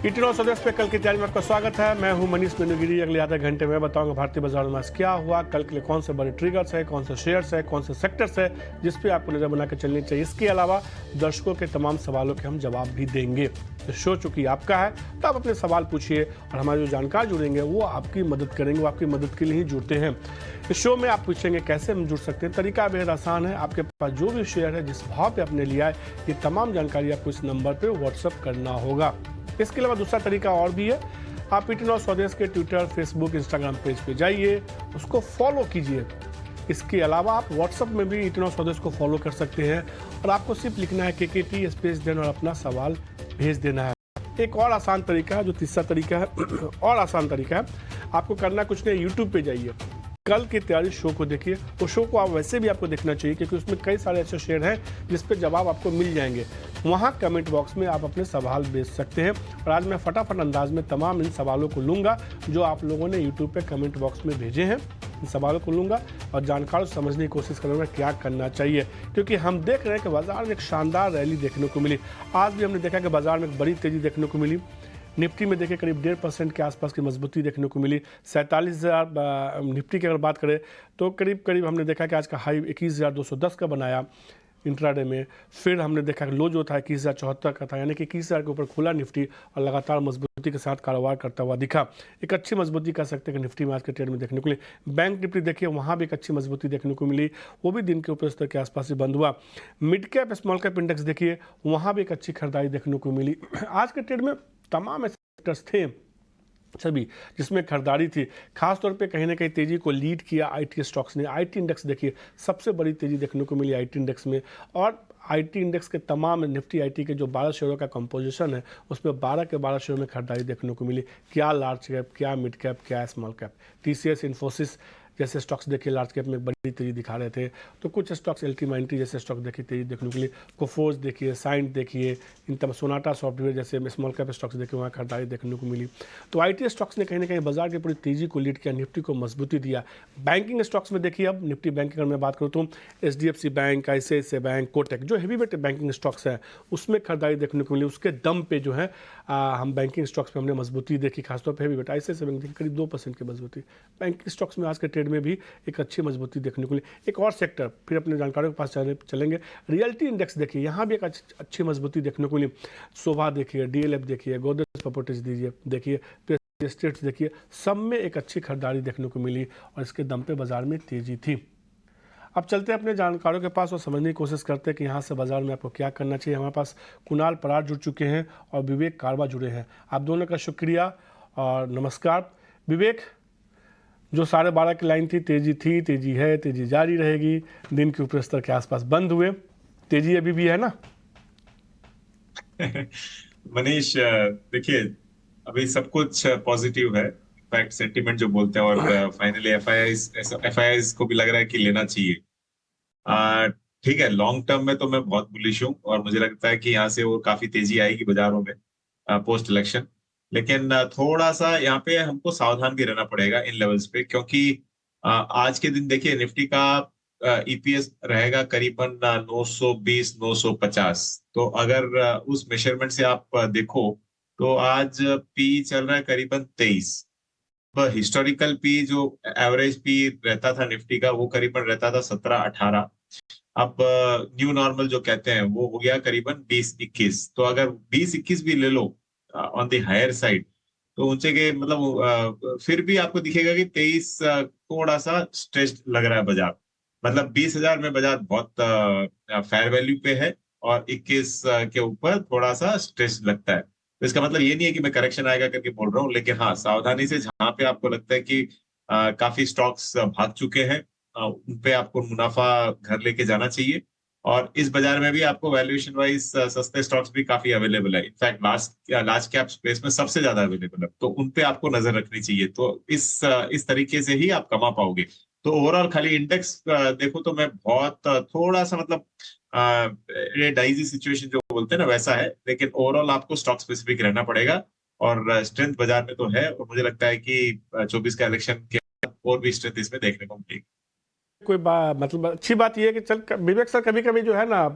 ईटीनॉल स्वदेश पे कल की तैयारी में आपका स्वागत है। मैं हूं मनीष मेनुगिरी। अगले आधे घंटे में बताऊंगा भारतीय बाजार में आज क्या हुआ, कल के लिए कौन से बड़े ट्रिगर्स है, कौन से शेयर्स है, कौन से सेक्टर्स है जिस पे आपको नजर बना के चलनी चाहिए। इसके अलावा दर्शकों के तमाम सवालों के हम जवाब भी देंगे। तो शो चूंकि आपका है तो आप अपने सवाल पूछिए और हमारे जो जानकार जुड़ेंगे वो आपकी मदद करेंगे, वो आपकी मदद के लिए ही जुड़ते हैं। इस शो में आप पूछेंगे कैसे हम जुड़ सकते हैं। तरीका बेहद आसान है। आपके पास जो भी शेयर है, जिस भाव पे आपने लिया है, ये तमाम जानकारी आपको इस नंबर पे व्हाट्सएप करना होगा। इसके अलावा दूसरा तरीका और भी है। आप ईटीनॉल स्वदेश के ट्विटर, फेसबुक, इंस्टाग्राम पेज पे जाइए, उसको फॉलो कीजिए। इसके अलावा आप व्हाट्सएप में भी ईटीनॉल स्वदेश को फॉलो कर सकते हैं और आपको सिर्फ लिखना है KKT स्पेस देन और अपना सवाल भेज देना है। एक और आसान तरीका है, जो तीसरा तरीका है और आसान तरीका है, आपको करना कुछ नहीं, यूट्यूब पे जाइए, कल की तैयारी शो को देखिए। वो शो को आप वैसे भी आपको देखना चाहिए क्योंकि उसमें कई सारे ऐसे शेयर हैं जिस पे जवाब आपको मिल जाएंगे। वहाँ कमेंट बॉक्स में आप अपने सवाल भेज सकते हैं और आज मैं फटाफट अंदाज में तमाम इन सवालों को लूँगा जो आप लोगों ने यूट्यूब पे कमेंट बॉक्स में भेजे हैं। इन सवालों को लूँगा और जानकार समझने की कोशिश करूँगा क्या करना चाहिए, क्योंकि हम देख रहे हैं कि बाजार में एक शानदार रैली देखने को मिली। आज भी हमने देखा कि बाजार में एक बड़ी तेज़ी देखने को मिली। निफ्टी में देखिए करीब 1.5% के आसपास की मजबूती देखने को मिली। 47,000 निफ्टी की अगर बात करें तो करीब हमने देखा कि आज का हाई 21,210 का बनाया इंट्राडे में। फिर हमने देखा कि लो जो था 21,074 का था, यानी कि 21,000 के ऊपर खुला निफ्टी और लगातार मजबूती के साथ कारोबार करता हुआ दिखा। एक अच्छी मजबूती कह सकते हैं कि निफ्टी में आज के ट्रेड में देखने को मिली। बैंक निफ्टी देखिए, वहाँ भी एक अच्छी मजबूती देखने को मिली, वो भी दिन के ऊपर स्तर के आसपास ही बंद हुआ। Mid cap small cap index देखिए, वहाँ भी एक अच्छी खरीदारी देखने को मिली। आज के ट्रेड में तमाम सेक्टर्स थे सभी जिसमें खरीदारी थी। खासतौर पे कहीं ना कहीं तेजी को लीड किया IT स्टॉक्स ने। IT इंडेक्स देखिए, सबसे बड़ी तेजी देखने को मिली IT इंडेक्स में। और IT इंडेक्स के तमाम निफ्टी IT के जो 12 शेयरों का कंपोजिशन है उसमें 12 के 12 शेयरों में खरीदारी देखने को मिली। क्या लार्ज कैप, क्या मिड कैप, क्या स्मॉल कैप। TCS, इन्फोसिस जैसे स्टॉक्स देखिए लार्ज कैप में बड़ी तेजी दिखा रहे थे, तो कुछ स्टॉक्स LT जैसे स्टॉक देखिए तेजी देखने के लिए। कोफोर्स देखिए, साइंट देखिए, इन तमाम सोनाटा सॉफ्टवेयर जैसे स्मॉल कैप स्टॉक्स देखिए, वहाँ खरीदारी देखने को मिली। तो IT स्टॉक्स ने कहीं ना कहीं बाजार की पूरी तेजी को लीड किया, निफ्टी को मजबूती दिया। बैंकिंग स्टॉक्स में देखिए, अब निफ्टी बैंक की अगर मैं बात करूँ तो HDFC bank, ICICI bank, Kotak, जो हेवी वेट बैंकिंग स्टॉक्स हैं उसमें खरीदारी देखने को मिली। उसके दम पे जो है हम बैंकिंग स्टॉक्स में हमने मजबूती देखी। खासतौर पर हेवी वेट ICICI बैंक देखी करीब 2% की मजबूती। बैंकिंग स्टॉक्स में आज के ट्रेड में भी एक अच्छी मजबूती देखने को मिली। एक और सेक्टर फिर अपने जानकारों के पास चलेंगे। रियल्टी इंडेक्स देखिए, यहाँ भी एक अच्छी मजबूती देखने को मिली। शोभा देखिए, DLF देखिए, गोदरेज प्रॉपर्टीज देखिए, स्टेट्स देखिए, सब में एक अच्छी खरीदारी देखने को मिली और इसके दम पे बाजार में तेजी थी। अब चलते हैं अपने जानकारों के पास और समझने की कोशिश करते हैं कि यहाँ से बाजार में आपको क्या करना चाहिए। हमारे पास कुणाल परार जुड़ चुके हैं और विवेक कारवा जुड़े हैं। आप दोनों का शुक्रिया और नमस्कार। विवेक, जो 12:30 की लाइन थी, तेजी है, तेजी जारी रहेगी, दिन के ऊपर स्तर के आसपास बंद हुए, तेजी अभी भी है ना? मनीष, देखिए, अभी सब कुछ पॉजिटिव है। इनफैक्ट सेंटीमेंट जो बोलते हैं, और फाइनली एफआईआईज को भी लग रहा है कि लेना चाहिए। अ, ठीक है, लॉन्ग टर्म में तो मैं बहुत बुलिश हूँ और मुझे लगता है कि यहाँ से वो काफी तेजी आएगी बाजारों में पोस्ट इलेक्शन। लेकिन थोड़ा सा यहाँ पे हमको सावधान भी रहना पड़ेगा इन लेवल्स पे, क्योंकि आज के दिन देखिए निफ्टी का EPS रहेगा करीबन 920 950। तो अगर उस मेजरमेंट से आप देखो तो आज पी चल रहा है करीबन 23। हिस्टोरिकल पी जो एवरेज पी रहता था निफ्टी का वो करीबन रहता था 17-18। अब न्यू नॉर्मल जो कहते हैं वो हो गया करीबन 20-21। तो अगर 20-21 भी ले लो ऑन द हायर साइड, तो ऊंचे के मतलब फिर भी आपको दिखेगा कि 23 थोड़ा सा स्ट्रेस्ड लग रहा है बाजार। मतलब 20,000 में बाजार बहुत फेयर वैल्यू पे है और 21 के ऊपर थोड़ा सा स्ट्रेस लगता है। तो इसका मतलब ये नहीं है कि मैं करेक्शन आएगा करके बोल रहा हूँ, लेकिन हाँ, सावधानी से जहां पे आपको लगता है कि काफी स्टॉक्स भाग चुके हैं, उन पे आपको मुनाफा घर लेके जाना चाहिए। और इस बाजार में भी आपको वैल्यूएशन वाइज सस्ते स्टॉक्स भी काफी अवेलेबल है। इनफैक्ट लार्ज कैप स्पेस में सबसे ज्यादा अवेलेबल है, तो उन पे आपको नजर रखनी चाहिए। तो इस तरीके से ही आप कमा पाओगे। तो ओवरऑल खाली इंडेक्स देखो तो मैं बहुत थोड़ा सा मतलब ये डाइजी सिचुएशन जो बोलते हैं ना वैसा है, लेकिन ओवरऑल आपको स्टॉक स्पेसिफिक रहना पड़ेगा। और स्ट्रेंथ बाजार में तो है, और मुझे लगता है कि 24 का इलेक्शन के बाद और भी स्ट्रेंथ इसमें देखने को मिलेगी। मतलब अच्छी बात यह है कि चल विवेक सर, कभी कभी जो है ना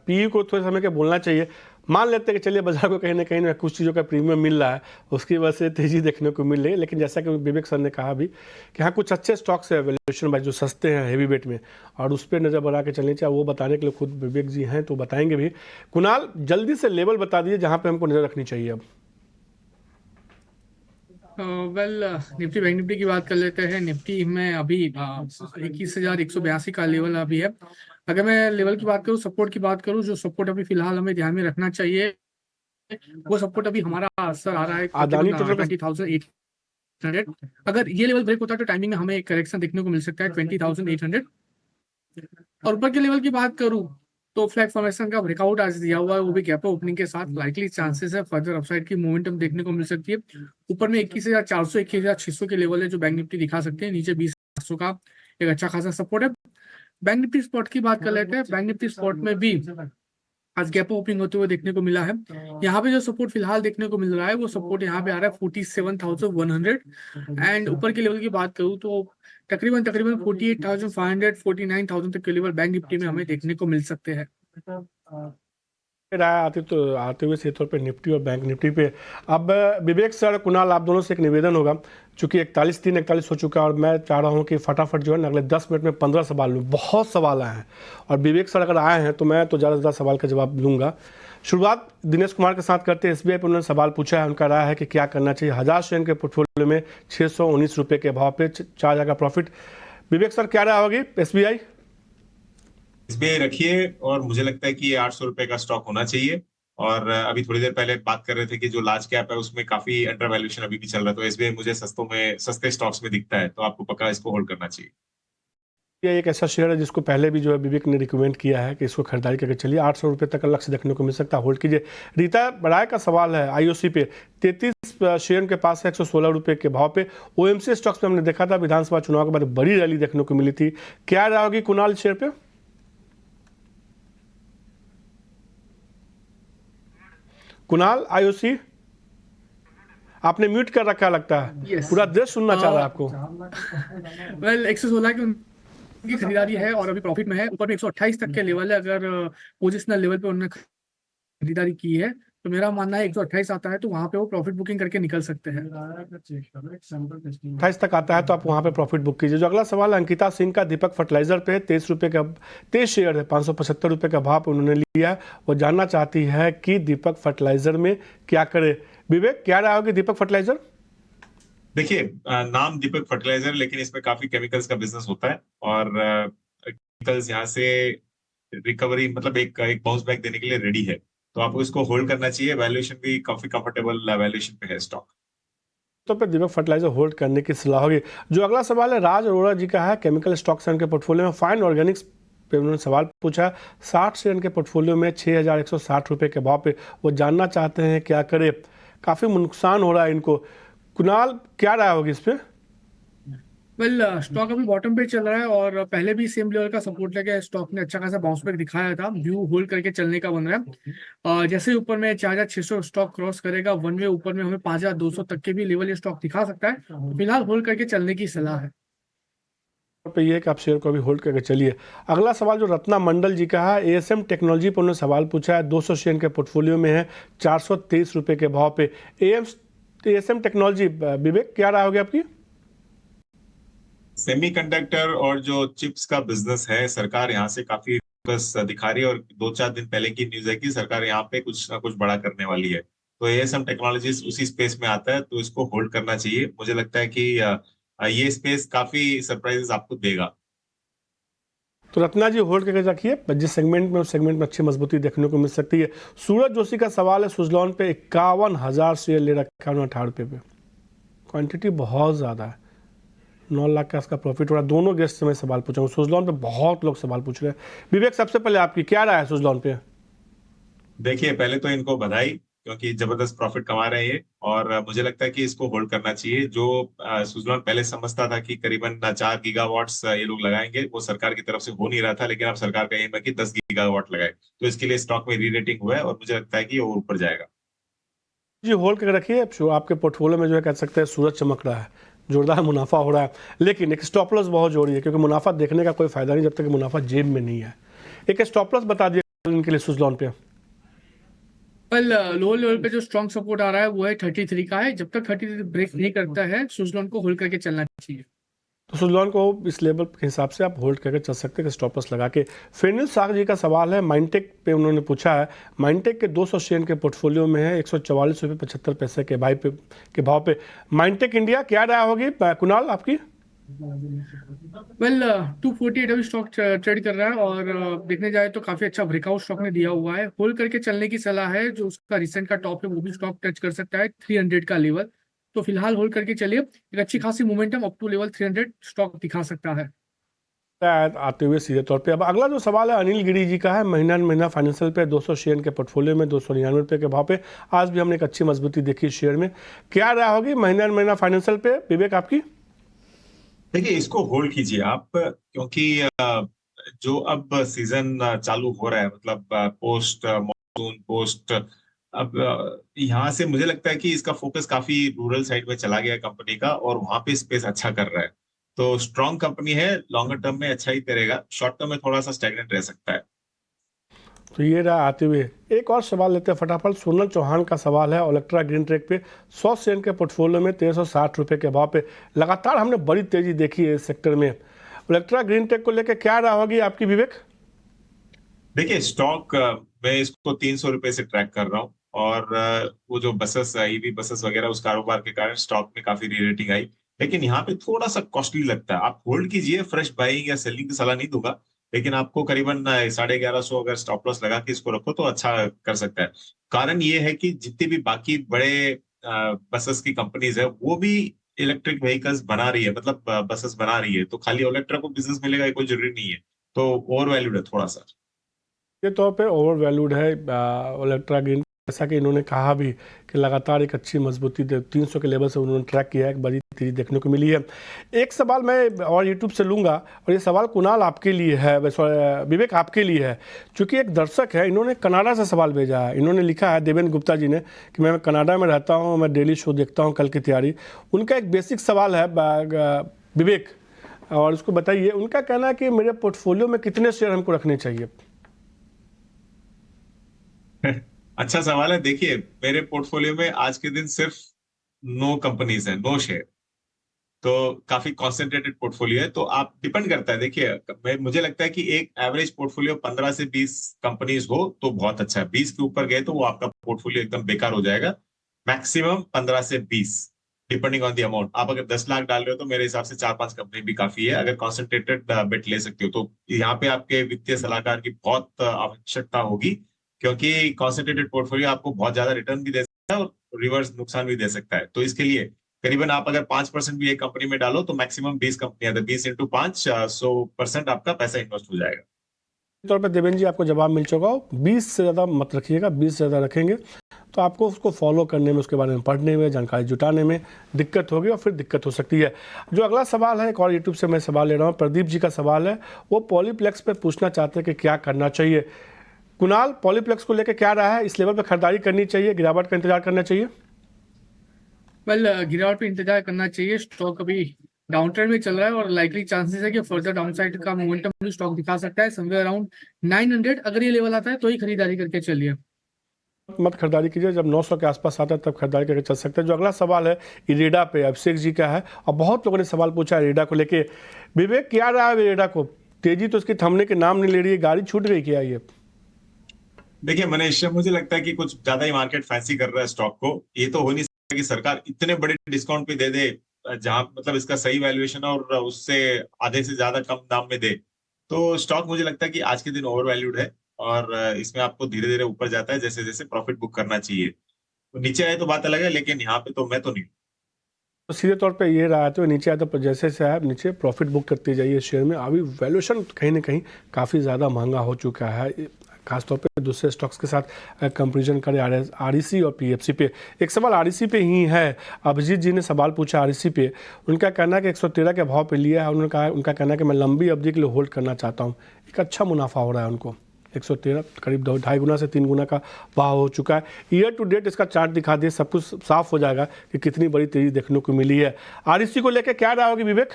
PE को थोड़े समय के बोलना चाहिए। मान लेते हैं कि चलिए बाजार को कहीं ना कुछ चीज़ों का प्रीमियम मिल रहा है, उसकी वजह से तेज़ी देखने को मिल रही है, लेकिन जैसा कि विवेक सर ने कहा भी कि हाँ कुछ अच्छे स्टॉक्स है वैल्यूएशन वाइज जो सस्ते हैं हेवी वेट में, और उस पर नज़र बना के चलनी चाहिए। वो बताने के लिए खुद विवेक जी हैं तो बताएंगे भी। कुणाल, जल्दी से लेवल बता दीजिए जहाँ पर हमको नज़र रखनी चाहिए अब। वेल, निफ्टी बैंक निफ्टी की बात कर लेते हैं। निफ्टी में अभी 21,182 का लेवल अभी है। अगर मैं लेवल की बात करूँ, सपोर्ट की बात करूँ, जो सपोर्ट अभी फिलहाल हमें ध्यान में रखना चाहिए, वो सपोर्ट अभी हमारा सर आ रहा है अदानी टोटल 20,800। अगर ये लेवल ब्रेक होता है तो टाइमिंग में हमें एक करेक्शन देखने को मिल सकता है 20,800। और ऊपर के लेवल की बात करूँ तो फ्लैग फॉर्मेशन का ब्रेकआउट आज दिया हुआ है, वो भी गैप ओपनिंग के साथ। लाइकली चांसेस है फर्दर अपसाइड की मोमेंटम देखने को मिल सकती है। ऊपर में 21,400 21,600 के लेवल है जो बैंक निफ्टी दिखा सकते हैं। नीचे 20,800 का एक अच्छा खासा सपोर्ट है। बैंक निफ्टी स्पॉट की बात कर लेते हैं। बैंक निफ्टी स्पॉट में भी आज गैप ओपनिंग होते हुए देखने को मिला है। यहाँ पे जो सपोर्ट फिलहाल देखने को मिल रहा है वो सपोर्ट यहाँ पे आ रहा है 47,100। एंड ऊपर के लेवल की बात करूँ तो तकरीबन 48,500 49,000 तक के लेवल बैंक निफ्टी में हमें देखने को मिल सकते हैं। राय आते हुए सीधे तौर पे निफ्टी और बैंक निफ्टी पे। अब विवेक सर, कुणाल, आप दोनों से एक निवेदन होगा, चूंकि 41 हो चुका है और मैं चाह रहा हूं कि फटाफट जो है ना अगले 10 मिनट में 15 सवाल लूँ। बहुत सवाल आए हैं और विवेक सर अगर आए हैं तो मैं तो ज़्यादा से ज़्यादा सवाल का जवाब लूँगा। शुरुआत दिनेश कुमार के साथ करते हैं। SBI पर उन्होंने सवाल पूछा है, उनका राय है कि क्या करना चाहिए। 1000 शेयर के पोर्टफोलियो में 619 रुपये के भाव पे 4,000 का प्रॉफिट। विवेक सर क्या राय होगी SBI? SBI रखिए, और मुझे लगता है कि ये 800 रुपए का स्टॉक होना चाहिए। और अभी थोड़ी देर पहले बात कर रहे थे कि जो लार्ज कैप है उसमें काफी अंडर वैल्यूएशन अभी भी चल रहा है, तो SBI मुझे सस्ते स्टॉक्स में दिखता है, तो आपको पक्का इसको होल्ड करना चाहिए। ये एक ऐसा शेयर है जिसको पहले भी जो है विवेक ने रिकमेंड किया है कि इसको खरीदारी करके चलिए। 800 रुपये तक का लक्ष्य देखने को मिल सकता है, होल्ड कीजिए। रीता राय का सवाल है IOC पे 33 शेयर के पास है 116 रुपये के भाव पे। OMC स्टॉक्स पे हमने देखा था विधानसभा चुनाव के बाद बड़ी रैली देखने को मिली थी। क्या राय होगी कुणाल शेयर पे? कुणाल, IOC आपने म्यूट कर रखा लगता है। Yes. पूरा देश सुनना चाह रहा है आपको। वेल, 116 की खरीदारी है और अभी प्रॉफिट में है। ऊपर में 128 तक के लेवल है। अगर पोजिशनल लेवल पे उन्होंने खरीदारी की है तो मेरा मानना है 128 आता है तो वहां पे वो प्रॉफिट बुकिंग करके निकल सकते हैं। 28 तक आता है तो आप वहां पे प्रॉफिट बुक कीजिए। जो अगला सवाल है अंकिता सिंह का, दीपक फर्टिलाइजर पे 23 रुपये का 23 शेयर है, 575 रुपये का भाव उन्होंने लिया है। वो जानना चाहती है कि दीपक फर्टिलाइजर में क्या करे। विवेक, क्या राय होगी दीपक फर्टिलाइजर? देखिए, नाम दीपक फर्टिलाइजर, लेकिन इसमें काफी केमिकल्स का बिजनेस होता है, और केमिकल्स यहाँ से रिकवरी मतलब एक बाउंस बैक देने के लिए रेडी है, तो आपको इसको होल्ड करना चाहिए। वैल्यूएशन भी काफी कंफर्टेबल वैल्यूएशन पे है स्टॉक। तो पे दीपक फर्टिलाइजर होल्ड करने की सलाह होगी। जो अगला सवाल है राज अरोड़ा जी का है, केमिकल स्टॉक्स के पोर्टफोलियो में फाइन ऑर्गेनिक्स पे उन्होंने सवाल पूछा। 60 शेयर के पोर्टफोलियो में 6,160 रुपये के भाव पे वो जानना चाहते हैं क्या करे। काफ़ी नुकसान हो रहा है इनको। कुणाल, क्या राय होगी इस पर? वेल, स्टॉक अभी बॉटम पे चल रहा है और पहले भी सेम लेवल का सपोर्ट लेके स्टॉक ने अच्छा खासा बाउंस बैक दिखाया था। व्यू होल्ड करके चलने का बन रहा है। जैसे ही ऊपर में 4,600 स्टॉक क्रॉस करेगा, वन वे ऊपर में हमें 5,200 तक के भी लेवल ये स्टॉक दिखा सकता है। तो फिलहाल होल्ड करके चलने की सलाह है। पे ये कि आप शेयर को अभी होल्ड करके चलिए। अगला सवाल जो रत्ना मंडल जी का है, ASM टेक्नोलॉजी पर उन्होंने सवाल पूछा है। 200 शेयर के पोर्टफोलियो में है 423 रुपये के भाव पे। ASM टेक्नोलॉजी, विवेक क्या राय होगी आपकी? सेमीकंडक्टर और जो चिप्स का बिजनेस है, सरकार यहाँ से काफी फोकस दिखा रही है, और 2-4 दिन पहले की न्यूज है कि सरकार यहाँ पे कुछ ना कुछ बड़ा करने वाली है। तो ASM टेक्नोलॉजीज उसी स्पेस में आता है, तो इसको होल्ड करना चाहिए। मुझे लगता है कि ये स्पेस काफी सरप्राइजेस आपको देगा। तो रत्ना जी होल्ड करके रखिए, जिस सेगमेंट में उस सेगमेंट में अच्छी मजबूती देखने को मिल सकती है। सूरज जोशी का सवाल है, सुजलॉन पे 51,000 शेयर ले रखा है 18 रुपये पे। क्वांटिटी बहुत ज़्यादा है, 9 लाख का इसका प्रॉफिट हो रहा है। दोनों गेस्ट से मैं सवाल पूछा हूँ। सुजलॉन पे बहुत लोग सवाल पूछ रहे हैं। विवेक, सबसे पहले आपकी क्या राय है सुजलॉन पे? देखिए, पहले तो इनको बधाई, क्योंकि जबरदस्त प्रॉफिट कमा रहे हैं ये, और मुझे लगता है कि इसको होल्ड करना चाहिए। जो सुजलॉन पहले समझता था कि करीबन 4 गीगावाट्स ये लोग लगाएंगे, वो सरकार की तरफ से हो नहीं रहा था, लेकिन अब सरकार का एम है कि 10 गीगावाट लगाए, तो इसके लिए स्टॉक में री रेटिंग हुआ है, और मुझे लगता है कि वो ऊपर जाएगा। जी होल्ड करके रखिए। जो आपके पोर्टफोलियो में जो है कह सकते हैं सूरज चमक रहा है, जोरदार मुनाफा हो रहा है, लेकिन एक स्टॉप लॉस बहुत जरूरी है, क्योंकि मुनाफा देखने का कोई फायदा नहीं जब तक कि मुनाफा जेब में नहीं है। एक स्टॉप लॉस बता दिए इनके लिए सुजलॉन पे। कल लोअर लेवल पे जो स्ट्रॉन्ग सपोर्ट आ रहा है वो है 33 का है। जब तक 33 ब्रेक नहीं करता है सुजलॉन को होल्ड करके चलना चाहिए। तो सुजलॉन को इस लेवल के हिसाब से आप होल्ड करके चल सकते हैं, स्टॉप लॉस लगा के। फेनिल साग जी का सवाल है, माइंटेक पे उन्होंने पूछा है। माइंटेक के 200 शेयर के पोर्टफोलियो में है, 144 रुपये 75 पैसे के भाव पे माइंटेक इंडिया। क्या राय होगी कुणाल आपकी? वेल 248 अभी स्टॉक ट्रेड कर रहा है और देखने जाए तो काफी अच्छा ब्रेकआउट स्टॉक ने दिया हुआ है। होल्ड करके चलने की सलाह है। जो उसका रिसेंट का टॉप है वो भी स्टॉक टच कर सकता है 300 का लेवल। तो फिलहाल होल्ड करके चलिए। एक अच्छी खासी momentum up to level 300 stock दिखा सकता है। आते हुए सीधे तौर पे अब अगला जो सवाल है अनिल गिरी जी का है। महीना फाइनेंशियल पे 200 शेयर के पोर्टफोलियो में 299 रुपये के भाव पे आज भी हमने एक अच्छी मजबूती देखी शेयर में। क्या राय होगी महीना फाइनेंशियल पे विवेक आपकी? देखिए, इसको होल्ड कीजिए आप, क्योंकि जो अब सीजन चालू हो रहा है, मतलब पोस्ट मॉनसून, पोस्ट अब यहाँ से मुझे लगता है कि इसका फोकस काफी रूरल साइड में चला गया है कंपनी का, और वहां पे स्पेस अच्छा कर रहा है। तो स्ट्रांग कंपनी है, लॉन्गर टर्म में अच्छा ही करेगा, शॉर्ट टर्म में थोड़ा सा स्टैग्नेंट रह सकता है। तो ये रहा आते हुए। एक और सवाल लेते हैं फटाफट। सोनल चौहान का सवाल है, ओलेक्ट्रा ग्रीन टेक पे 100 शेयर के पोर्टफोलियो में 1360 रुपये के भाव पे लगातार हमने बड़ी तेजी देखी है इस सेक्टर में। ओलेक्ट्रा ग्रीन टेक को लेकर क्या राय होगी आपकी विवेक? देखिए, स्टॉक मैं इसको 300 रुपए से ट्रैक कर रहा हूँ, और वो जो बसेस, ईवी बसेस वगैरह, उस कारोबार के कारण स्टॉक में काफी री-रेटिंग आई। लेकिन यहाँ पे थोड़ा सा कॉस्टली लगता है। आप होल्ड कीजिए, फ्रेश बाइंग या सेलिंग की सलाह नहीं दूंगा, लेकिन आपको करीबन 1150 अगर स्टॉप लॉस लगा के इसको रखो तो अच्छा कर सकता है। कारण ये है कि जितनी भी बाकी बड़े बसेस की कंपनीज है वो भी इलेक्ट्रिक व्हीकल्स बना रही है, मतलब बसेस बना रही है, तो खाली इलेक्ट्रिक को बिजनेस मिलेगा ये कोई जरूरी नहीं है। तो ओवर वैल्यूड है थोड़ा सा। के तौर पे ओवर वैल्यूड है ओलेक्ट्रा ग्रीन। जैसा कि इन्होंने कहा भी कि लगातार एक अच्छी मजबूती 300 के लेवल से उन्होंने ट्रैक किया है, एक बड़ी तेजी देखने को मिली है। एक सवाल मैं और यूट्यूब से लूँगा, और ये सवाल कुणाल आपके लिए है, विवेक आपके लिए है। चूँकि एक दर्शक है, इन्होंने कनाडा से सवाल भेजा है। इन्होंने लिखा है, देवेंद्र गुप्ता जी ने, कि मैं कनाडा में रहता हूँ, मैं डेली शो देखता हूँ कल की तैयारी। उनका एक बेसिक सवाल है विवेक, और उसको बताइए। उनका कहना है कि मेरे पोर्टफोलियो में कितने शेयर हमको रखने चाहिए? अच्छा सवाल है। देखिए, मेरे पोर्टफोलियो में आज के दिन सिर्फ 9 कंपनीज हैं, 9 शेयर। तो काफी कॉन्सेंट्रेटेड पोर्टफोलियो है। तो आप डिपेंड करता है। देखिए, मुझे लगता है कि एक एवरेज पोर्टफोलियो 15 से 20 कंपनीज हो तो बहुत अच्छा है। 20 के ऊपर गए तो वो आपका पोर्टफोलियो एकदम बेकार हो जाएगा। मैक्सिमम 15 से 20, डिपेंडिंग ऑन द अमाउंट। आप अगर 10 लाख डाल रहे हो तो मेरे हिसाब से 4-5 कंपनी भी काफी है। अगर कॉन्सेंट्रेटेड बेट ले सकते हो तो यहाँ पे आपके वित्तीय सलाहकार की बहुत आवश्यकता होगी, क्योंकि कॉन्सेंट्रेटेड पोर्टफोलियो आपको बहुत ज्यादा रिटर्न भी दे सकता है और रिवर्स नुकसान भी दे सकता है। तो इसके लिए करीबन आप अगर 5% भी एक कंपनी में डालो तो मैक्सिमम 20 कंपनियां, 20 इंटू 5, 100% आपका पैसा इन्वेस्ट हो जाएगा। तौर पर देवेंद्र जी आपको जवाब मिल चुका हो। 20 से ज़्यादा मत रखिएगा। 20 से ज़्यादा रखेंगे तो आपको उसको फॉलो करने में, उसके बारे में पढ़ने में, जानकारी जुटाने में दिक्कत होगी, और फिर दिक्कत हो सकती है। जो अगला सवाल है, एक और यूट्यूब से मैं सवाल ले रहा हूँ, प्रदीप जी का सवाल है। वो पॉलीप्लेक्स पे पूछना चाहते हैं कि क्या करना चाहिए। कुणाल, पॉलीप्लेक्स को लेकर क्या रहा है? इस लेवल पर खरीदारी करनी चाहिए, गिरावट का इंतजार करना चाहिए? वेल गिरावट पे इंतजार करना चाहिए। स्टॉक अभी डाउन ट्रेंड में चल रहा है और लाइकली चांसेस है कि फर्दर डाउनसाइड का मोमेंटम भी स्टॉक दिखा सकता है समवेयर अराउंड 900। अगर ये लेवल आता है तो ही खरीदारी करके चलिए। मत खरीदारी कीजिए, जब 900 के आसपास आता है तब खरीदारी करके चल सकते हैं। जो अगला सवाल है इरेडा पे, अभिषेक जी का है, और बहुत लोगों ने सवाल पूछा है इरेडा को लेके। विवेक, क्या रहा है इरेडा को? तेजी तो इसकी थमने के नाम नहीं ले रही है, गाड़ी छूट गई क्या ये? देखिए मनीष, मुझे लगता है कि कुछ ज्यादा ही मार्केट फैंसी कर रहा है स्टॉक को। ये तो हो नहीं सकता कि सरकार इतने बड़े डिस्काउंट पे दे दे, जहां मतलब इसका सही वैल्यूएशन और उससे आधे से ज्यादा कम दाम में दे। तो स्टॉक मुझे लगता है कि आज के दिन ओवर वैल्यूड है, और इसमें आपको धीरे धीरे ऊपर जाता है, जैसे जैसे प्रॉफिट बुक करना चाहिए। तो नीचे आए तो बात अलग है, लेकिन यहाँ पे तो मैं तो नहीं। तो सीधे तौर पे ये रहा, तो नीचे आया तो जैसे जैसे आप नीचे प्रॉफिट बुक करते जाइए शेयर में। अभी वैल्यूएशन कहीं ना कहीं काफ़ी ज़्यादा महंगा हो चुका है, खासतौर पे दूसरे स्टॉक्स के साथ कंपैरिजन करें आरईसी और पीएफसी पे। एक सवाल आरईसी पे ही है, अभिजीत जी ने सवाल पूछा आरईसी पे। उनका कहना है कि 113 के भाव पे लिया है। उन्होंने कहा, उनका कहना है कि मैं लंबी अवधि के लिए होल्ड करना चाहता हूँ। एक अच्छा मुनाफा हो रहा है उनको, 113 करीब 2.5 गुना से 3 गुना का भाव हो चुका है। ईयर टू डेट इसका चार्ट दिखा दिए, सब कुछ साफ हो जाएगा कि कितनी बड़ी तेजी देखने को मिली है। आरईसी को लेकर क्या राय होगी विवेक?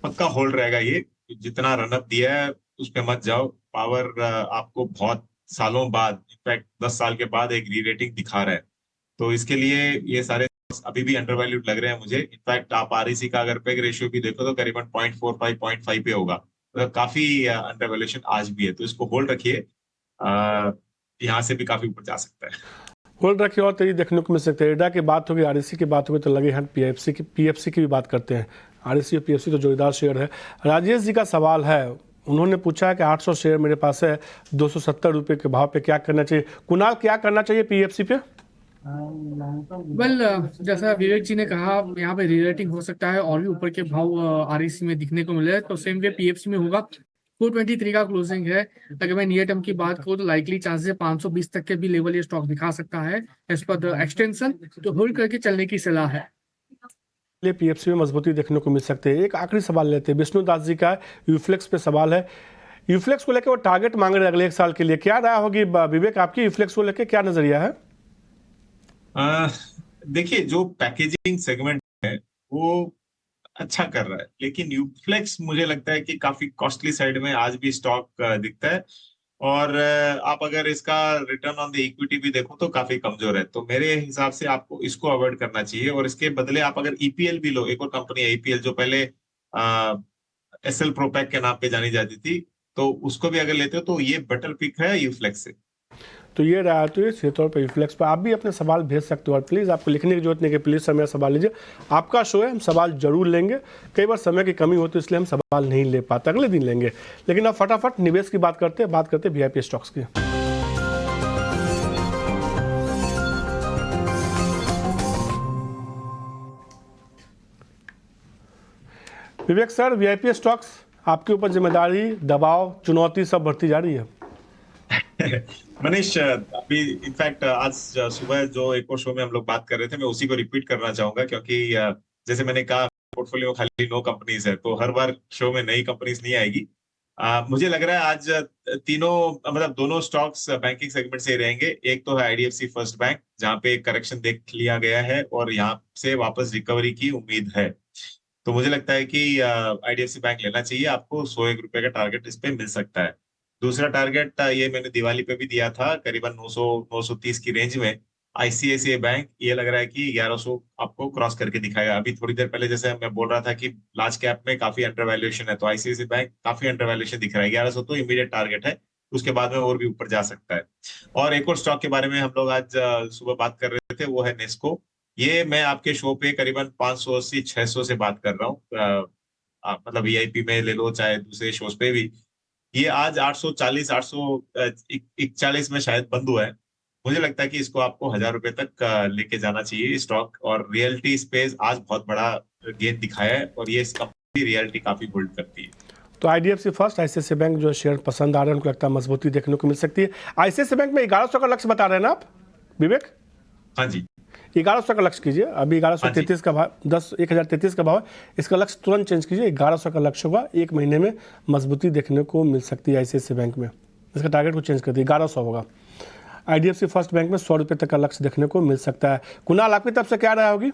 पक्का होल्ड रहेगा ये। जितना रनअप दिया है उस पे मत जाओ। पावर आपको बहुत सालों बाद, इनफैक्ट 10 साल के बाद एक री रेटिंग दिखा रहा है। तो इसके लिए ये सारे अभी भी अंडर वैल्यूड लग रहे हैं मुझे। इनफैक्ट आप आरईसी का अगर पेग रेशियो भी देखो तो करीबन 0.45 0.5 पे होगा, तो काफी अंडर वैल्यूएशन आज भी है। तो इसको होल्ड रखिए, यहाँ से भी काफी ऊपर जा सकता है। होल्ड रखिए और तेजी देखने को मिल सकती है। एडा की बात होगी, आरईसी की बात होगी तो लगे हाथ पीएफसी की भी बात करते हैं। आरईसी और पीएफसी तो जोड़ीदार शेयर है। राजेश जी का सवाल है, उन्होंने पूछा है कि 800 शेयर मेरे पास है 270 रुपये के भाव पे, क्या करना चाहिए? कुणाल, क्या करना चाहिए पीएफसी पे? जैसा विवेक जी ने कहा, यहाँ पे रीरेटिंग हो सकता है और भी ऊपर के भाव आरईसी में दिखने को मिले, तो सेम वे पीएफसी में होगा। 423 का क्लोजिंग है। अगर मैं नियर टर्म की बात करूँ तो लाइकली चांसेस है 520 तक के भी लेवल ये स्टॉक दिखा सकता है एज पर द एक्सटेंशन, तो होल्ड करके चलने की सलाह है। पीएफसी में मजबूती देखने को मिल सकती है। एक आखिरी सवाल लेते हैं, विष्णु दास जी का यूफ्लेक्स पे सवाल है। यूफ्लेक्स को लेकर वो टारगेट मांग रहे हैं अगले 1 साल के लिए, क्या राय होगी विवेक आपकी? यूफ्लेक्स को लेकर क्या नजरिया है? देखिए, जो पैकेजिंग सेगमेंट है वो अच्छा कर रहा है, लेकिन यूफ्लेक्स मुझे लगता है कि काफी कॉस्टली साइड में आज भी स्टॉक दिखता है। और आप अगर इसका रिटर्न ऑन द इक्विटी भी देखो तो काफी कमजोर है। तो मेरे हिसाब से आपको इसको अवॉइड करना चाहिए, और इसके बदले आप अगर ईपीएल भी लो, एक और कंपनी है ईपीएल जो पहले एसएल प्रोपैक के नाम पे जानी जाती थी, तो उसको भी अगर लेते हो तो ये बेटर पिक है यूफ्लेक्स से। तो ये रहा, तो ये तौर पर यूफ्लेक्स पर आप भी अपने सवाल भेज सकते हो, और प्लीज़ आपको लिखने की जरूरत नहीं कि प्लीज़ समय सवाल लीजिए। आपका शो है, हम सवाल जरूर लेंगे। कई बार समय की कमी होती है इसलिए हम सवाल नहीं ले पाते, अगले दिन लेंगे। लेकिन अब फटाफट निवेश की बात करते हैं वीआईपी स्टॉक्स की। विवेक सर, वीआईपी स्टॉक्स आपके ऊपर जिम्मेदारी, दबाव, चुनौती सब बढ़ती जा रही है। मनीष, अभी इनफैक्ट आज सुबह जो एक और शो में हम लोग बात कर रहे थे, मैं उसी को रिपीट करना चाहूंगा, क्योंकि जैसे मैंने कहा पोर्टफोलियो में खाली 9 कंपनीज है, तो हर बार शो में नई कंपनीज नहीं आएगी। मुझे लग रहा है आज तीनों, मतलब दोनों स्टॉक्स बैंकिंग सेगमेंट से ही रहेंगे। एक तो है आईडीएफसी फर्स्ट बैंक, जहां पे करेक्शन देख लिया गया है और यहाँ से वापस रिकवरी की उम्मीद है। तो मुझे लगता है कि आईडीएफसी बैंक लेना चाहिए आपको। 101 रुपए का टारगेट इस पे मिल सकता है। दूसरा टारगेट ये मैंने दिवाली पे भी दिया था, करीबन 900-930 की रेंज में। आईसीआईसीआई बैंक, ये लग रहा है कि 1100 आपको क्रॉस करके दिखाएगा। अभी थोड़ी देर पहले जैसे मैं बोल रहा था कि लार्ज कैप में काफी अंडर वैल्यूएशन है, तो आईसीआईसीआई बैंक काफी अंडर वैल्यूएशन दिख रहा है। 1100 तो इमीडिएट टारगेट है, उसके बाद में और भी ऊपर जा सकता है। और एक और स्टॉक के बारे में हम लोग आज सुबह बात कर रहे थे, वो है नेस्को। ये मैं आपके शो पे करीबन 580-600 से बात कर रहा हूँ। मतलब वीआईपी में ले लो चाहे दूसरे शोज पे भी, ये आज 840 841 में शायद बंद हुआ है। मुझे लगता है कि इसको आपको 1000 रुपए तक लेके जाना चाहिए स्टॉक। और रियल्टी स्पेस आज बहुत बड़ा गेन दिखाया है, और ये इस कंपनी रियल्टी काफी होल्ड करती है। तो आईडीएफसी फर्स्ट, आईसीआईसीआई बैंक जो शेयर पसंद आ रहे हैं, उनको लगता है मजबूती देखने को मिल सकती है। आईसीआईसीआई बैंक में 1100 का लक्ष्य बता रहे हैं ना आप विवेक? हाँ जी, 1100 का लक्ष्य कीजिए। अभी 1133 का भाव, 1033 का भाव है। इसका लक्ष्य तुरंत चेंज कीजिए, 1100 का लक्ष्य होगा। 1 महीने में मजबूती देखने को मिल सकती है आईसीआईसीआई बैंक में। इसका टारगेट को चेंज कर दिए, 1100 होगा। आईडीएफसी फर्स्ट बैंक में 100 रुपये तक का लक्ष्य देखने को मिल सकता है। कुणाल, आपकी तरफ से क्या राय होगी?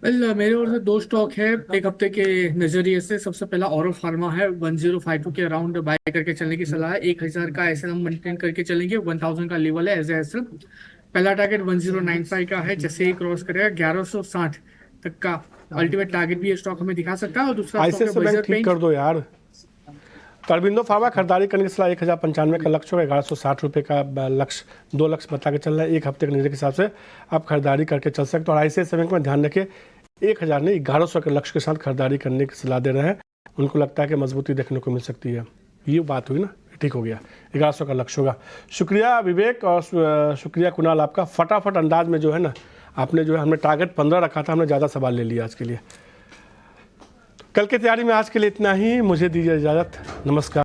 मेरे ओर से 2 स्टॉक है एक हफ्ते के नजरिए से। सबसे पहला ऑरो फार्मा है, 1052 के अराउंड बाय करके चलने की सलाह है। 1000 का एसएल मेंटेन करके चलेंगे, 1000 का लेवल है एज एसएल। पहला टारगेट 1095 का है, जैसे ही क्रॉस करेगा 1160 तक का अल्टीमेट टारगेट भी ये स्टॉक हमें दिखा सकता है। और दूसरा आईसीआईसीआई बैंक ठीक कर दो यार। अरबिंदो फार्मा खरीदारी करने की सलाह, 1095 का लक्ष्य होगा, 1160 रुपये का लक्ष्य, 2 लक्ष्य बता के चल रहा है। 1 हफ्ते के नजरिए के हिसाब से आप खरीदारी करके चल सकते हो। और आईसीआईसीआई बैंक में ध्यान रखिए, 1000 नहीं 1100 के लक्ष्य के साथ खरीदारी करने की सलाह दे रहे हैं। उनको लगता है कि मजबूती देखने को मिल सकती है। ये बात हुई ना, ठीक हो गया, 1100 का लक्ष्य होगा। शुक्रिया विवेक और शुक्रिया कुणाल आपका। फटाफट अंदाज में जो है ना, आपने जो है, हमने टारगेट 15 रखा था, हमने ज़्यादा सवाल ले लिया आज के लिए। कल की तैयारी में आज के लिए इतना ही। मुझे दीजिए इजाज़त, नमस्कार।